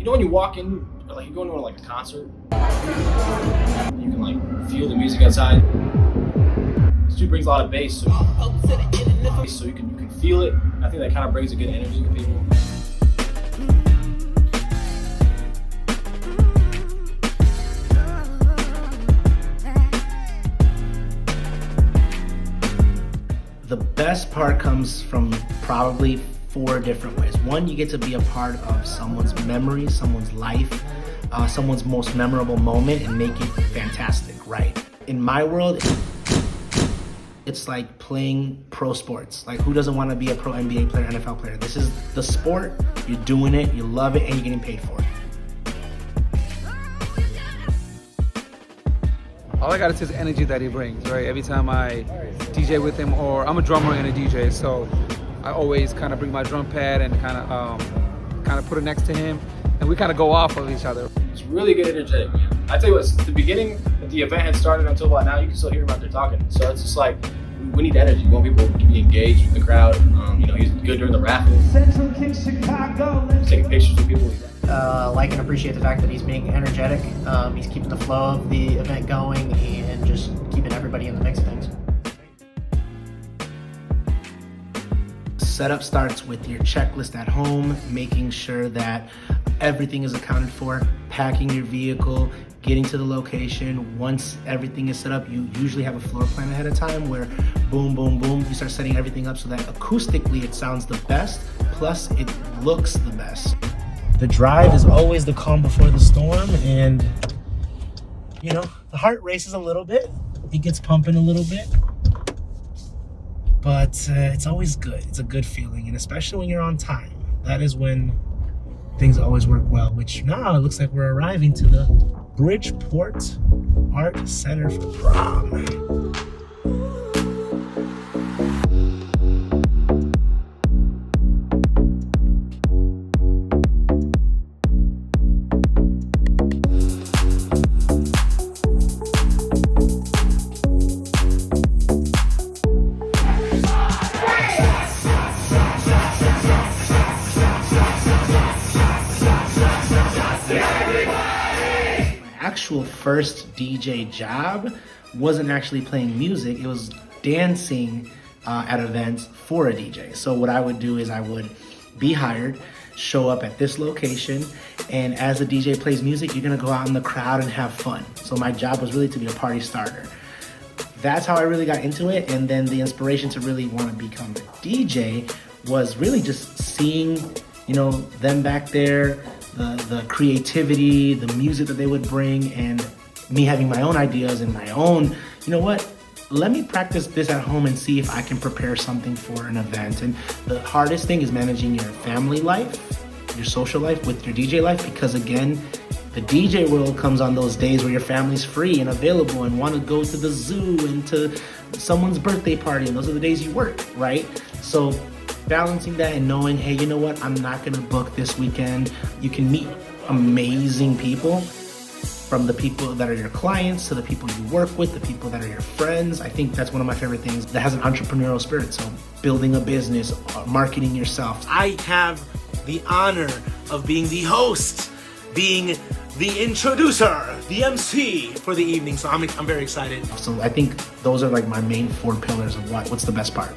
You know when you walk in, like you go into like a concert, you can like feel the music outside. This dude brings a lot of bass, so you can feel it. I think that kind of brings a good energy to people. The best part comes from probably 4 different ways. One, you get to be a part of someone's memory, someone's life, someone's most memorable moment and make it fantastic, right? In my world, it's like playing pro sports. Like who doesn't want to be a pro NBA player, NFL player? This is the sport, you're doing it, you love it, and you're getting paid for it. All I gotta say is the energy that he brings, right? Every time I DJ with him, or I'm a drummer and a DJ, so I always kind of bring my drum pad and kind of put it next to him, and we kind of go off of each other. It's really good energetic, man. I tell you what, at the beginning that the event had started until about now, you can still hear him out there talking. So it's just like, we need energy. We want people to be engaged with the crowd. You know, he's good during the raffle. He's taking pictures with people. Like and appreciate the fact that he's being energetic. He's keeping the flow of the event going and just keeping everybody in the mix of things. Setup starts with your checklist at home, making sure that everything is accounted for, packing your vehicle, getting to the location. Once everything is set up, you usually have a floor plan ahead of time where boom, boom, boom, you start setting everything up so that acoustically it sounds the best, plus it looks the best. The drive is always the calm before the storm, and you know, the heart races a little bit, it gets pumping a little bit, but it's always good. It's a good feeling, and especially when you're on time, that is when things always work well, which now it looks like we're arriving to the Bridgeport Art Center for Prom. Actual first DJ job wasn't actually playing music, it was dancing at events for a DJ. So what I would do is I would be hired, show up at this location, and as the DJ plays music, you're gonna go out in the crowd and have fun. So my job was really to be a party starter. That's how I really got into it, and then the inspiration to really want to become a DJ was really just seeing, you know, them back there, the creativity, the music that they would bring, and me having my own ideas and my own, you know what, let me practice this at home and see if I can prepare something for an event. And the hardest thing is managing your family life, your social life with your DJ life, because again, the DJ world comes on those days where your family's free and available and want to go to the zoo and to someone's birthday party, and those are the days you work, right? So balancing that and knowing, hey, you know what, I'm not gonna book this weekend. You can meet amazing people, from the people that are your clients to the people you work with, the people that are your friends. I think that's one of my favorite things that has an entrepreneurial spirit. So building a business, marketing yourself. I have the honor of being the host, being the introducer, the MC for the evening. So I'm very excited. So I think those are like my main 4 pillars of what's the best part.